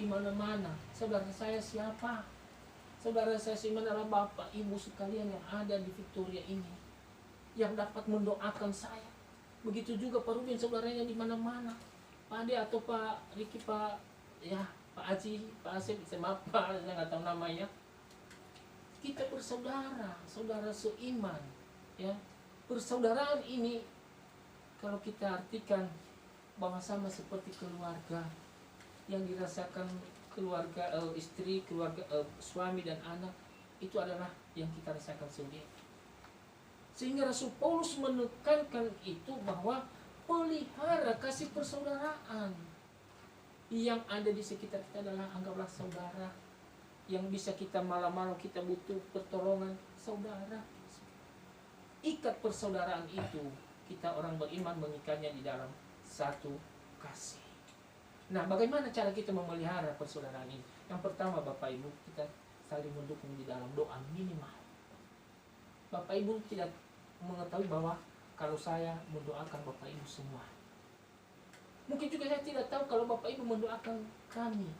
di mana-mana. Saudara saya siapa? Saudara saya adalah Bapak Ibu sekalian yang ada di Victoria ini, yang dapat mendoakan saya. Begitu juga Pak Rubin, saudaranya di mana-mana. Pak Ade atau Pak Riki, Pak Aji, Pak Asep, maaf Pak, saya nggak tahu namanya. Kita bersaudara, saudara seiman, ya. Persaudaraan ini kalau kita artikan bahwa sama seperti keluarga yang dirasakan keluarga istri, keluarga suami dan anak, itu adalah yang kita rasakan sendiri. Sehingga Rasul Paulus menekankan itu bahwa pelihara kasih persaudaraan. Yang ada di sekitar kita adalah anggaplah saudara, yang bisa kita malam-malam kita butuh pertolongan, saudara. Ikat persaudaraan itu kita orang beriman mengikatnya di dalam satu kasih. Nah, bagaimana cara kita memelihara persaudaraan ini? Yang pertama, Bapak Ibu, kita saling mendukung di dalam doa minimal. Bapak Ibu tidak mengetahui bahwa kalau saya mendoakan Bapak Ibu semua, mungkin juga saya tidak tahu kalau Bapak Ibu mendoakan kami.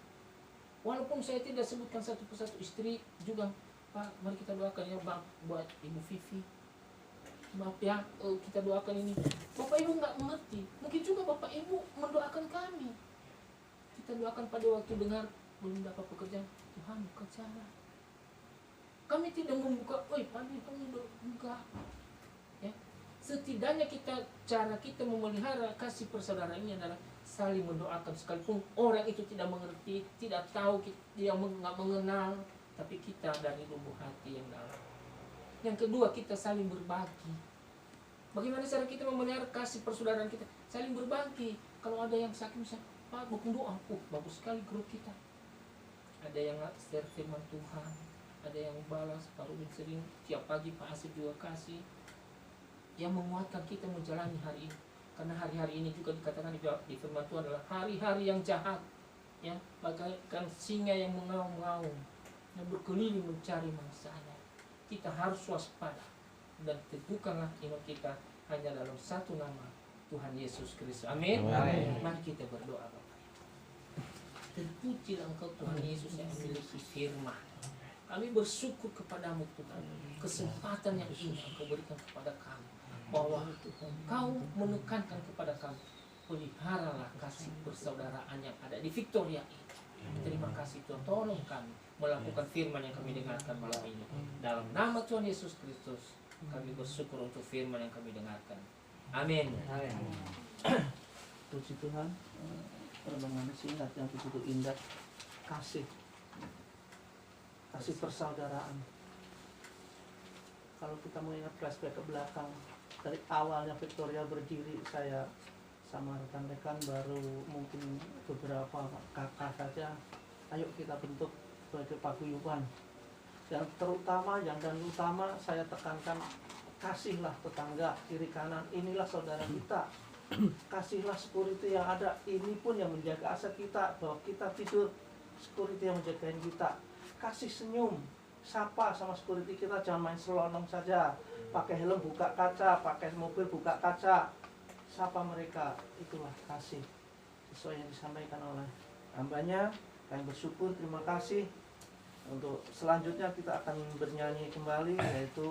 Walaupun saya tidak sebutkan satu persatu, istri juga, Pak, mari kita doakan ya Bang, buat Ibu Vivi. Maaf ya, kita doakan ini. Bapak Ibu nggak mengerti. Mungkin juga Bapak Ibu mendoakan kami. Kita doakan pada waktu dengar belum dapat pekerjaan, Tuhan buka jalan. Kami tidak membuka, Pak, kamu buka. Ya. Setidaknya cara kita memelihara kasih persaudaraan ini adalah saling mendoakan, sekalipun orang itu tidak mengerti, tidak tahu, dia nggak mengenal, tapi kita dari lubuk hati yang dalam. Yang kedua, kita saling berbagi. Bagaimana cara kita memelihara kasih persaudaraan kita? Saling berbagi. Kalau ada yang sakit, misalnya, Pak, dukung doa, bagus sekali grup kita. Ada yang share firman Tuhan, ada yang balas, Pak Rubin sering tiap pagi, Pak Asif juga kasih, yang menguatkan kita menjalani hari ini. Karena hari-hari ini juga dikatakan di firman Tuhan adalah hari-hari yang jahat, ya, bagaikan singa yang mengaum-ngaum, yang berkeliling mencari mangsanya. Kita harus waspada dan teguhkanlah iman kita hanya dalam satu nama, Tuhan Yesus Kristus. Amin. Mari kita berdoa, Bapak. Terpujilah Engkau Tuhan Yesus yang memiliki firman. Kami bersyukur kepadamu Tuhan, kesempatan yang indah Engkau berikan kepada kami, bahwa Kau menekankan kepada kami, peliharalah kasih persaudaraan yang ada di Victoria ini. Terima kasih Tuhan, tolong kami melakukan firman yang kami dengarkan malam ini. Dalam nama Tuhan Yesus Kristus, kami bersyukur untuk firman yang kami dengarkan. Amin. Puji Tuhan, permengan singkat yang begitu indah, kasih persaudaraan. Kalau kita mengingat flashback ke belakang, dari awalnya Victoria berdiri, saya sama rekan-rekan baru mungkin beberapa kakak saja, ayo kita bentuk sebagai paguyuban. Yang utama saya tekankan, kasihlah tetangga kiri kanan, inilah saudara kita. Kasihlah security yang ada, ini pun yang menjaga aset kita, bahwa kita tidur, security yang menjagain kita. Kasih senyum, sapa sama security kita, jangan main selonong saja, pakai helm buka kaca, pakai mobil buka kaca, sapa mereka. Itulah kasih sesuai yang disampaikan oleh hambanya. Kami bersyukur, terima kasih. Untuk selanjutnya kita akan bernyanyi kembali, yaitu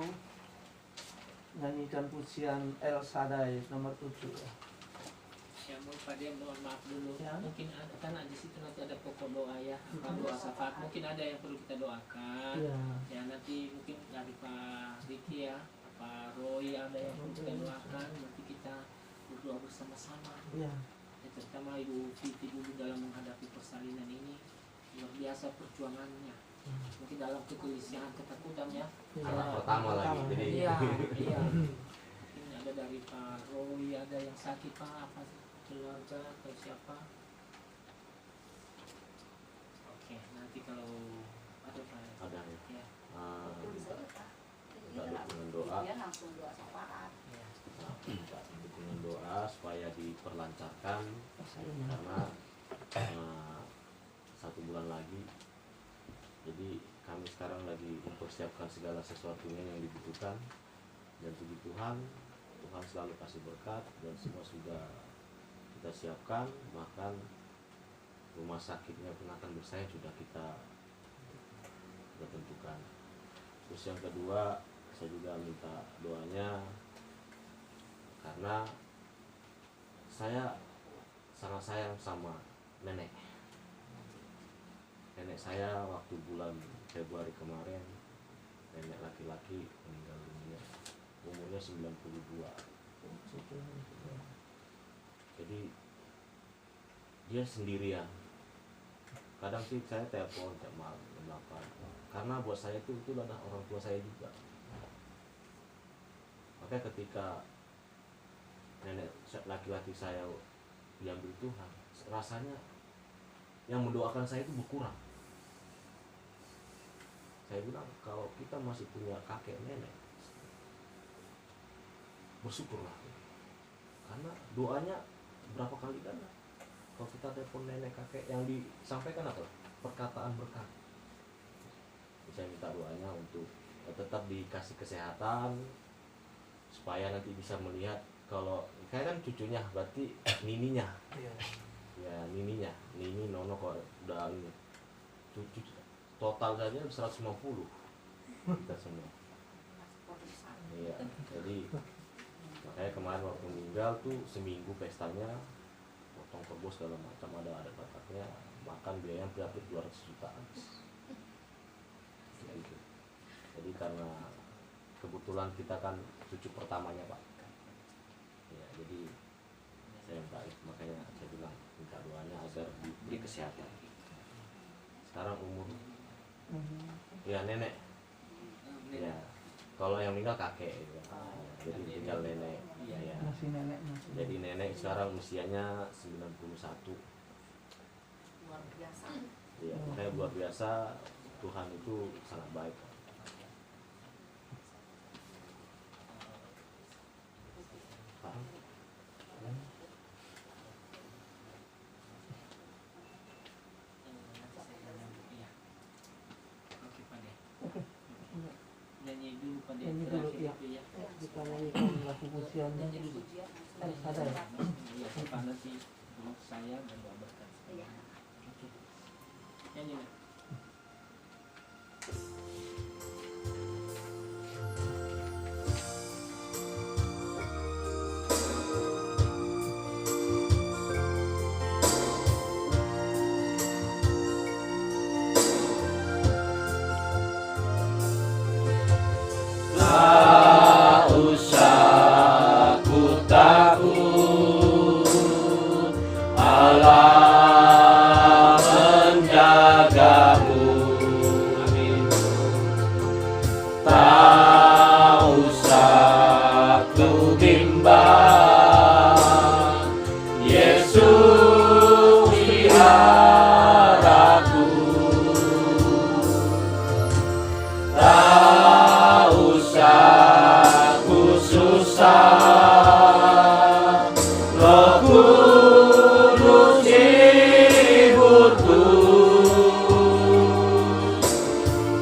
nyanyi dan pujian El Shaddai nomor 7. Ya, Pak Dia mohon maaf dulu. Ya. Mungkin ada, karena di situ nanti ada pokok doa ya, doa syafaat. Mungkin ada yang perlu kita doakan. Ya. Ya, nanti mungkin dari Pak Riki ya, Pak Roy ada yang perlu kita doakan. Nanti kita berdoa bersama-sama. Ya. Ya, terutama Ibu Vivi dulu dalam menghadapi persalinan ini, luar biasa perjuangannya. Mungkin dalam kegelisahan, ketakutannya. Anak pertama lagi. Jadi. Iya. Mungkin ada dari Pak Roy, ada yang sakit Pak, apa keluarga atau siapa. Oke, nanti kalau ada Pak. Ada ya. Ya. Bisa ya Pak. Minta dukungan doa. Dia langsung doa syafaat. Ya. Minta dukungan doa supaya diperlancarkan karena 1 bulan lagi. Jadi kami sekarang lagi mempersiapkan segala sesuatunya yang dibutuhkan, dan puji Tuhan selalu kasih berkat dan semua sudah kita siapkan. Bahkan rumah sakitnya pun akan bersaing sudah kita tentukan. Terus yang kedua, saya juga minta doanya karena saya sangat sayang sama nenek saya. Waktu bulan Februari kemarin, nenek laki-laki meninggal dunia, umurnya 92. Jadi dia sendirian. Kadang sih saya telepon tiap malam jam 8, karena buat saya itu adalah orang tua saya juga. Makanya ketika nenek laki-laki saya diambil Tuhan, rasanya yang mendoakan saya itu berkurang. Saya bilang kalau kita masih punya kakek nenek, bersyukurlah, karena doanya berapa kali kan kalau kita telepon nenek kakek yang disampaikan apa? Perkataan berkat. Saya minta doanya untuk tetap dikasih kesehatan supaya nanti bisa melihat, kalau kayak kan cucunya berarti nininya. Ya nininya, nini nono kok udah ini. Cucu total saja 150 kita semua. Iya, jadi makanya kemarin waktu meninggal tuh seminggu pestanya, potong kerbau segala macam, ada bataknya, makan biaya hampir 200 juta habis. Ya, gitu. Jadi karena kebetulan kita kan cucu pertamanya Pak, ya jadi saya minta, makanya saya bilang minta doanya agar diberi kesehatan. Sekarang umur ya nenek, ya kalau yang meninggal kakek gitu. Jadi tinggal nenek. Ya. Masih nenek masih. Jadi nenek sekarang usianya 91. Luar biasa. Ya, makanya luar biasa, Tuhan itu sangat baik. Paham? Oke Pak De. Nyanyi dulu Pak De. Nyanyi dulu, Terakhir ya. itu ya. Kita nyanyikan lagu pujian. Nyanyi dulu. Ada ya? Iya, Pak nanti untuk saya dan doa berkat. Iya. Oke. Nyanyi. Nak. Tak usah ku takut, Allah menjagamu. Tak usah ku bimbang, Yesus peliharaku. Tak usah ku susah, Roh Kudus hiburku.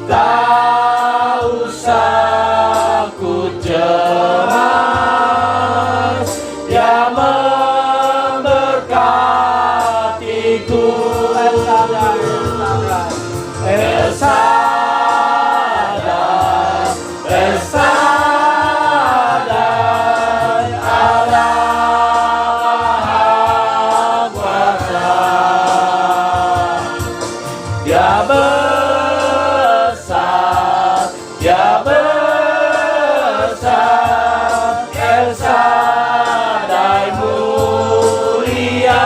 Tak usah ku cemas, Dia memberkatiku. El Shaddai, El Shaddai, Allah Maha Kuasa. Dia besar, Dia besar, El Shaddai mulia.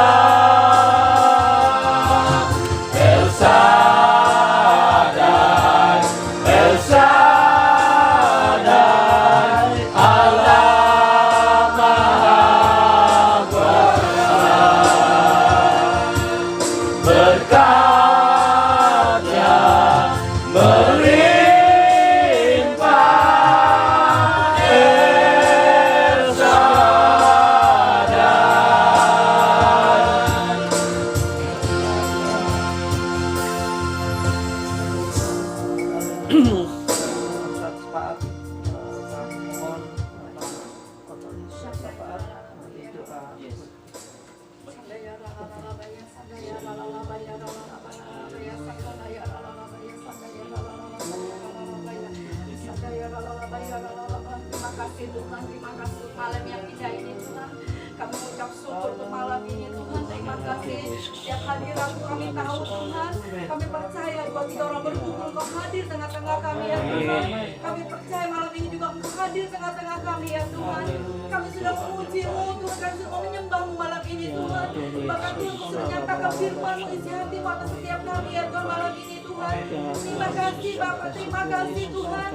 El Shaddai, El Shaddai, Allah Maha Kuasa. Berkat-Nya Tuhan. Terima kasih untuk malam yang indah ini Tuhan. Kami mengucap syukur untuk malam ini Tuhan. Terima kasih setiap hadirat-Mu kami tahu Tuhan. Kami percaya 2-3 orang berkumpul Engkau hadir tengah-tengah kami ya Tuhan. Kami percaya malam ini juga Engkau hadir tengah-tengah kami ya Tuhan. Kami sudah memuji-Mu Tuhan, kami sudah menyembah-Mu malam ini Tuhan. Bahkan Tuhan Engkau sudah nyatakan firman-Mu isi hati-Mu atas setiap kami ya Tuhan malam ini Tuhan. Terima kasih Bapak, terima kasih Tuhan.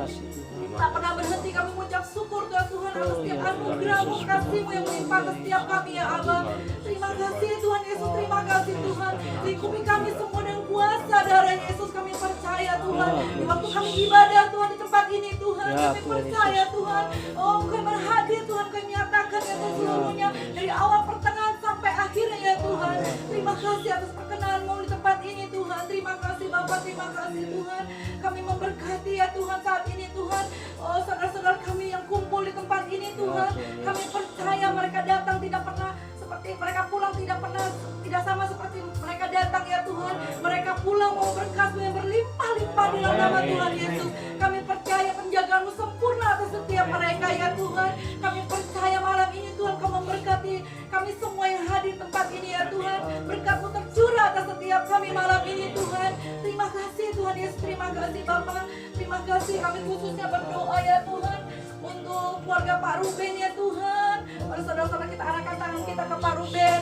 Tak pernah berhenti kami mengucap syukur Tuhan atas setiap anugerah-Mu, kasih-Mu yang melimpah ke setiap kami ya Allah. Terima kasih Tuhan Yesus, terima kasih Tuhan. Lingkupi kami semua dengan kuasa darah Yesus, kami percaya Tuhan. Di waktu kami ibadah Tuhan di tempat ini Tuhan, kami percaya Tuhan. Oh Engkau berhadir Tuhan, Kau menyatakan ya Tuhan seluruhnya dari awal pertengahan sampai akhirnya ya Tuhan. Terima kasih atas perkenan-Mu di tempat ini Tuhan. Terima kasih Bapak, terima kasih Tuhan. Kami memberkati ya Tuhan saat ini Tuhan. Oh saudara-saudara kami yang kumpul di tempat ini Tuhan. Kami percaya mereka datang tidak pernah seperti mereka pulang tidak sama seperti mereka datang ya Tuhan. Mereka pulang mau berkat-Mu yang berlimpah-limpah dalam nama Tuhan Yesus. Kami percaya penjagaan-Mu sempurna atas setiap mereka ya Tuhan. Kami percaya malam ini Tuhan Kau memberkati kami semua yang hadir di tempat ini ya Tuhan. Berkat-Mu tercurah atas setiap kami malam ini Tuhan. Terima kasih Tuhan Yesus, terima kasih Bapak. Terima kasih kami khususnya berdoa ya Tuhan untuk keluarga Pak Ruben ya Tuhan. Para saudara-saudara kita arahkan tangan kita ke Pak Ruben.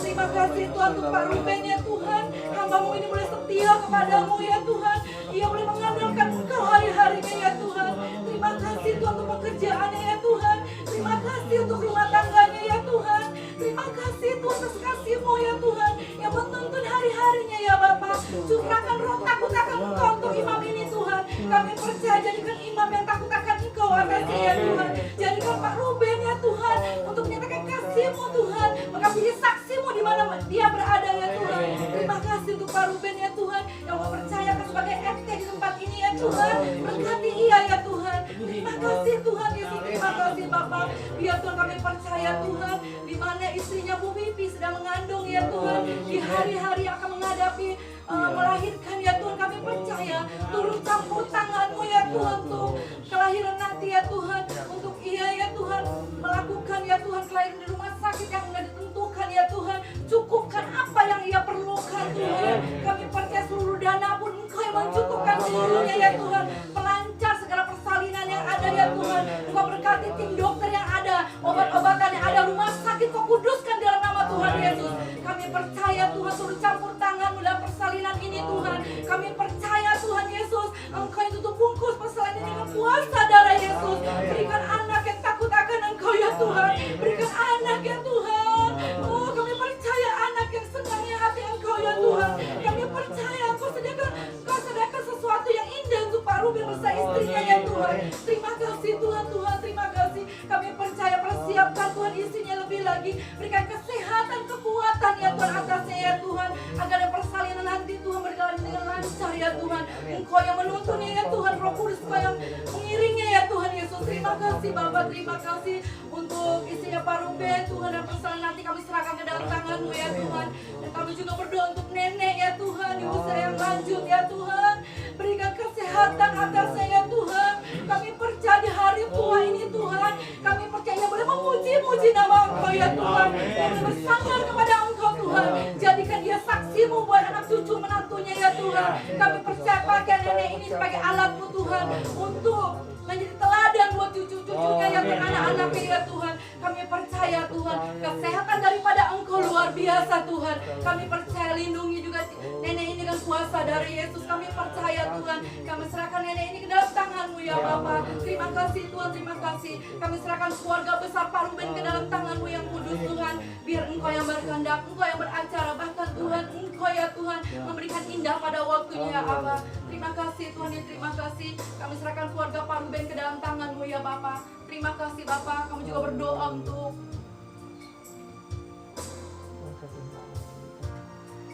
Terima kasih Tuhan untuk Pak Ruben ya Tuhan. Hamba-Mu ini boleh setia kepada-Mu ya Tuhan. Ia boleh mengandalkan Engkau hari-harinya ya Tuhan. Terima kasih Tuhan untuk pekerjaannya ya Tuhan. Terima kasih untuk rumah tangganya ya Tuhan. Terima kasih Tuhan atas kasih-Mu ya Tuhan yang menuntun hari-harinya ya Bapa. Curahkan roh takut akan Engkau untuk imam ini Tuhan. Kami percaya jadikan imam yang takut akan Engkau atasnya ya Tuhan. Jadikan Pak Ruben ya Tuhan untuk menyatakan kasih-Mu Tuhan. Maka pilih saksi-Mu di mana dia berada ya Tuhan. Terima kasih untuk Pak Ruben ya Tuhan yang mempercayakan sebagai RT di tempat ini ya Tuhan. Berkati ia ya Tuhan. Terima kasih Tuhan Yesus. Terima kasih Bapak. Biar Tuhan kami percaya Tuhan di mana istrinya Bu Vivi sedang mengandung ya Tuhan. Di hari-hari akan menghadapi melahirkan ya Tuhan, kami percaya turun campur tangan-Mu ya Tuhan untuk kelahiran nanti ya Tuhan. Untuk ia ya Tuhan melakukan ya Tuhan kelahiran di rumah sakit yang sudah ditentukan ya Tuhan. Cukupkan apa yang ia perlukan Tuhan. Kami percaya seluruh dana pun Engkau yang mencukupkan seluruhnya ya Tuhan. Pelancar segala persalinan yang ada ya Tuhan. Engkau berkati tim dokter yang ada, obat-obatan yang ada, rumah sakit Kau kuduskan dalam nama Tuhan Yesus. Kami percaya Tuhan turut campur tangan-Mu dalam persalinan ini Tuhan. Kami percaya Tuhan Yesus Engkau yang tutup bungkus persalinan ini dengan kuasa darah Yesus. Berikan anak yang takut akan Engkau ya Tuhan. Berikan anak ya Tuhan. Oh kami percaya anak yang senangnya hati Engkau ya Tuhan. Kami percaya Engkau sediakan sesuatu yang indah untuk Pak Ruben bersama istrinya ya Tuhan. Terima kasih Tuhan, terima kasih. Kami percaya persiapkan Tuhan isinya lebih lagi. Berikan kesehatan, kekuatan ya Tuhan atasnya ya Tuhan. Agar persalinan nanti Tuhan berjalan dengan lancar ya Tuhan. Engkau yang menuntunnya ya Tuhan. Roh Kudus Engkau yang mengiringnya ya Tuhan Yesus. Terima kasih Bapak, terima kasih untuk istrinya Pak Ruben Tuhan. Dan persalinan nanti kami serahkan ke dalam tangan-Mu ya Tuhan. Dan kami juga berdoa untuk nenek ya Tuhan. Ibu saya yang lanjut ya Tuhan. Berikan kesehatan atasnya ya Tuhan. Kami percaya di hari tua ini Tuhan. Kami percaya boleh memuji-muji nama Engkau ya Tuhan. Boleh bersandar kepada Engkau Tuhan. Jadikan dia saksi-Mu buat anak cucu menantunya ya Tuhan. Kami percaya pakai nenek ini sebagai alat-Mu Tuhan. Untuk menjadi teladan buat cucu-cucunya yang beranak-anaknya ya Tuhan. Kami percaya Tuhan, kesehatan daripada Engkau luar biasa Tuhan. Kami percaya lindungi juga nenek ini dengan kuasa dari Yesus. Kami percaya Tuhan, kami serahkan nenek ini ke dalam tangan-Mu ya Bapa. Terima kasih Tuhan, terima kasih. Kami serahkan keluarga besar Pak Ruben ke dalam tangan-Mu yang kudus Tuhan. Biar Engkau yang berkehendak, Engkau yang beracara. Bahkan Tuhan, Engkau ya Tuhan memberikan indah pada waktunya ya Allah. Terima kasih Tuhan ya, terima kasih. Kami serahkan keluarga Pak Ruben ke dalam tangan-Mu ya Bapa. Terima kasih Bapak. Kami juga berdoa untuk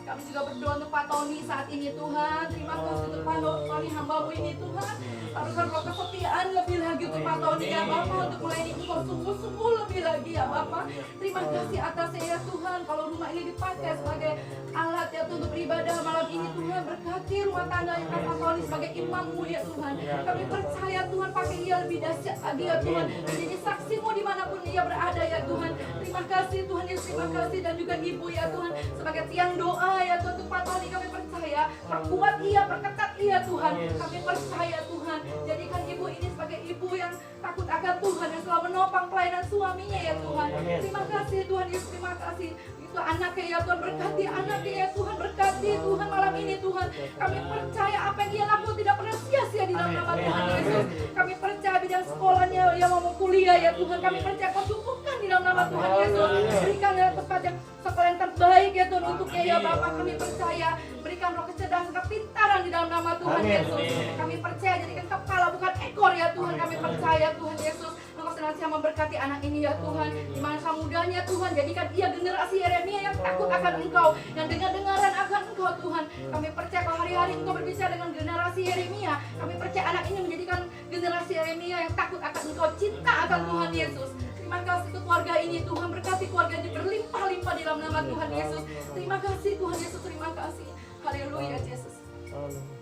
kami juga berdoa untuk Pak Tony saat ini Tuhan. Terima kasih untuk Pak Tony hamba-Mu ini Tuhan. Taruhkan roh kesetiaan lebih lagi untuk Pak Tony ya Bapak. Untuk melayani Engkau sungguh-sungguh lebih lagi ya Bapak. Terima kasih atasnya ya Tuhan. Kalau rumah ini dipakai sebagai alat ya Tuhan untuk beribadah malam ini Tuhan. Berkati rumah tangga yang Kak Tony sebagai imammu ya Tuhan. Kami percaya Tuhan pakai ia lebih dahsyat lagi ya Tuhan. Menjadi saksimu dimanapun ia berada ya Tuhan. Terima kasih Tuhan Yesus, terima kasih. Dan juga ibu ya Tuhan sebagai tiang doa ya Tuhan untuk Pak Tony, kami percaya. Perkuat ia, perketat ia Tuhan. Kami percaya Tuhan. Jadikan ibu ini sebagai ibu yang takut akan Tuhan, yang selalu menopang pelayanan suaminya ya Tuhan. Terima kasih Tuhan Yesus, terima kasih. Itu anaknya ya Tuhan, berkati anaknya ya Tuhan, berkati Tuhan malam ini Tuhan. Kami percaya apa yang ia lakukan tidak pernah sia-sia di dalam nama Tuhan Yesus. Kami percaya bidang sekolahnya yang mau kuliah ya Tuhan. Kami percaya kau cukupkan di dalam nama Tuhan Yesus. Berikan tempat yang sekolah yang terbaik ya Tuhan untuknya ya Bapak. Kami percaya berikan roh kecerdasan, kepintaran di dalam nama Tuhan Yesus. Kami percaya jadikan kepala bukan ekor ya Tuhan. Kami percaya Tuhan Yesus. Engkau senantiasa memberkati anak ini ya Tuhan. Di masa mudanya Tuhan, jadikan ia generasi Yeremia yang takut akan Engkau, yang dengar-dengaran akan Engkau Tuhan. Kami percaya kalau hari-hari Engkau berbicara dengan generasi Yeremia, kami percaya anak ini menjadikan generasi Yeremia yang takut akan Engkau, cinta akan Tuhan Yesus. Terima kasih untuk keluarga ini Tuhan, berkati keluarga ini berlimpah-limpah di dalam nama Tuhan Yesus. Terima kasih Tuhan Yesus, terima kasih. Haleluya Yesus.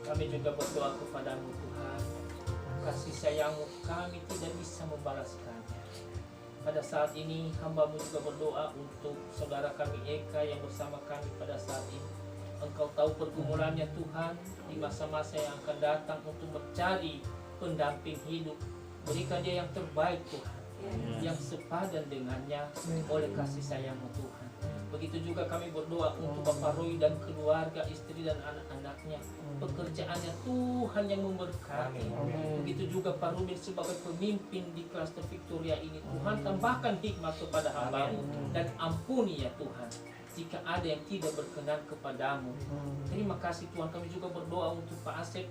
Kami juga berdoa kepadamu Tuhan. Kasih sayangmu kami tidak bisa membalaskannya. Pada saat ini hamba-Mu juga berdoa untuk saudara kami Eka yang bersama kami pada saat ini. Engkau tahu pergumulannya Tuhan di masa-masa yang akan datang untuk mencari pendamping hidup. Berikan dia yang terbaik Tuhan, yang sepadan dengannya oleh kasih sayang-Mu Tuhan. Begitu juga kami berdoa untuk Bapak Roy dan keluarga, istri dan anak-anaknya. Pekerjaannya Tuhan yang memberkati. Begitu juga Pak Ruben sebagai pemimpin di klaster Victoria ini. Tuhan tambahkan hikmat kepada hamba-Mu dan ampuni ya Tuhan jika ada yang tidak berkenan kepadamu. Terima kasih Tuhan. Kami juga berdoa untuk Pak Asep,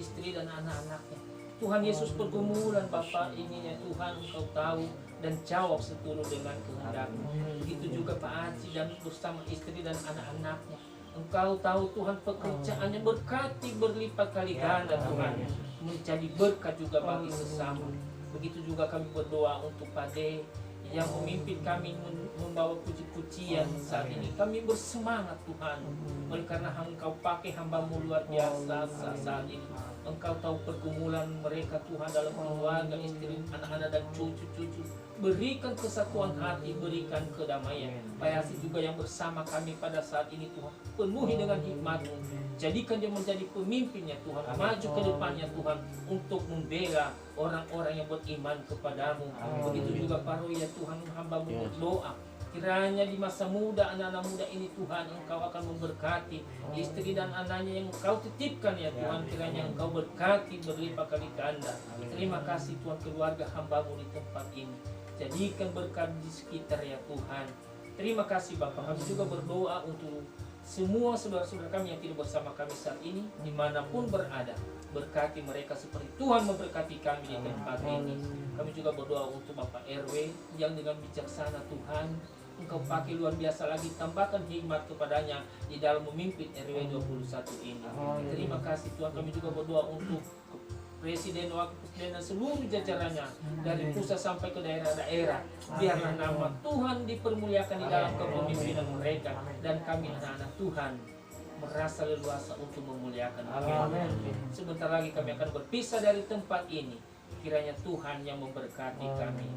istri dan anak-anaknya. Tuhan Yesus, pergumulan Bapak ini ya Tuhan Engkau tahu dan jawab seturut dengan kehendak-Mu. Begitu juga Pak Aci dan bersama istri dan anak-anaknya. Engkau tahu Tuhan pekerjaannya, berkati berlipat kali ganda Tuhan, menjadi berkat juga bagi sesama. Begitu juga kami berdoa untuk Pak D yang memimpin kami membawa puji-pujian saat ini. Kami bersemangat Tuhan, oleh karena Engkau pakai hamba-Mu luar biasa saat ini. Engkau tahu pergumulan mereka Tuhan dalam keluarga, istri, anak-anak dan cucu-cucu. Berikan kesatuan hati, berikan kedamaian. Pak Yasi juga yang bersama kami pada saat ini Tuhan, penuhi dengan hikmat-Mu. Jadikan dia menjadi pemimpinnya Tuhan, maju ke depannya Tuhan untuk membela orang-orang yang beriman kepadamu. Begitu juga Pak Roy ya Tuhan, hamba-Mu berdoa. Kiranya di masa muda, anak-anak muda ini Tuhan, Engkau akan memberkati istri dan anaknya yang Engkau titipkan ya Tuhan. Kiranya Engkau berkati berlipat kali ganda. Terima kasih Tuhan, keluarga hamba-Mu di tempat ini. Jadikan berkat di sekitar ya Tuhan. Terima kasih Bapak. Kami juga berdoa untuk semua saudara-saudara kami yang tidak bersama kami saat ini, dimanapun berada. Berkati mereka seperti Tuhan memberkati kami di tempat ini. Kami juga berdoa untuk Bapak RW yang dengan bijaksana Tuhan Engkau pakai luar biasa lagi, tambahkan hikmat kepadanya di dalam memimpin RW 21 ini. Terima kasih Tuhan. Kami juga berdoa untuk Presiden, Wakil Presiden dan seluruh jajarannya dari pusat sampai ke daerah-daerah. Biarlah nama Tuhan dipermuliakan di dalam kepemimpinan mereka, dan kami anak-anak Tuhan merasa leluasa untuk memuliakan. Amin. Sebentar lagi kami akan berpisah dari tempat ini. Kiranya Tuhan yang memberkati kami.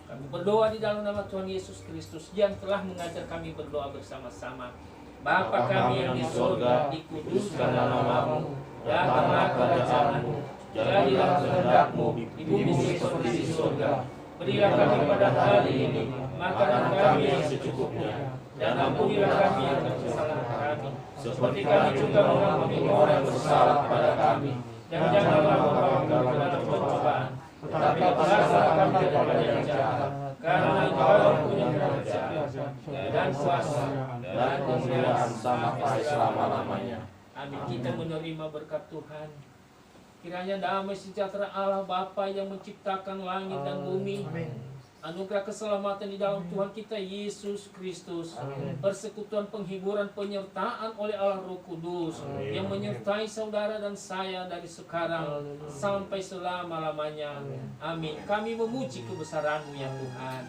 Kami berdoa di dalam nama Tuhan Yesus Kristus yang telah mengajar kami berdoa bersama-sama. Bapa kami yang di surga, dikuduskan nama-Mu, datanglah kerajaan-Mu, jadilah kehendak-Mu di bumi seperti di surga. Berilah kami pada hari ini makanan kami yang secukupnya, dan ampunilah kami yang kesalahan kami, seperti kami juga mengampuni orang yang bersalah kepada kami. Dan janganlah membawa kami ke dalam pencobaan, tetapi bebaskanlah kami daripada yang jahat. Karena Engkau yang punya kerajaan dan kuasa dan kemuliaan sampai selama-lamanya. Amin. Kita menerima berkat Tuhan. Kiranya damai sejahtera Allah Bapa yang menciptakan langit dan bumi, anugerah keselamatan di dalam Tuhan kita Yesus Kristus, persekutuan, penghiburan, penyertaan oleh Allah Roh Kudus yang menyertai saudara dan saya dari sekarang sampai selama-lamanya. Amin. Kami memuji kebesaran-Mu ya Tuhan.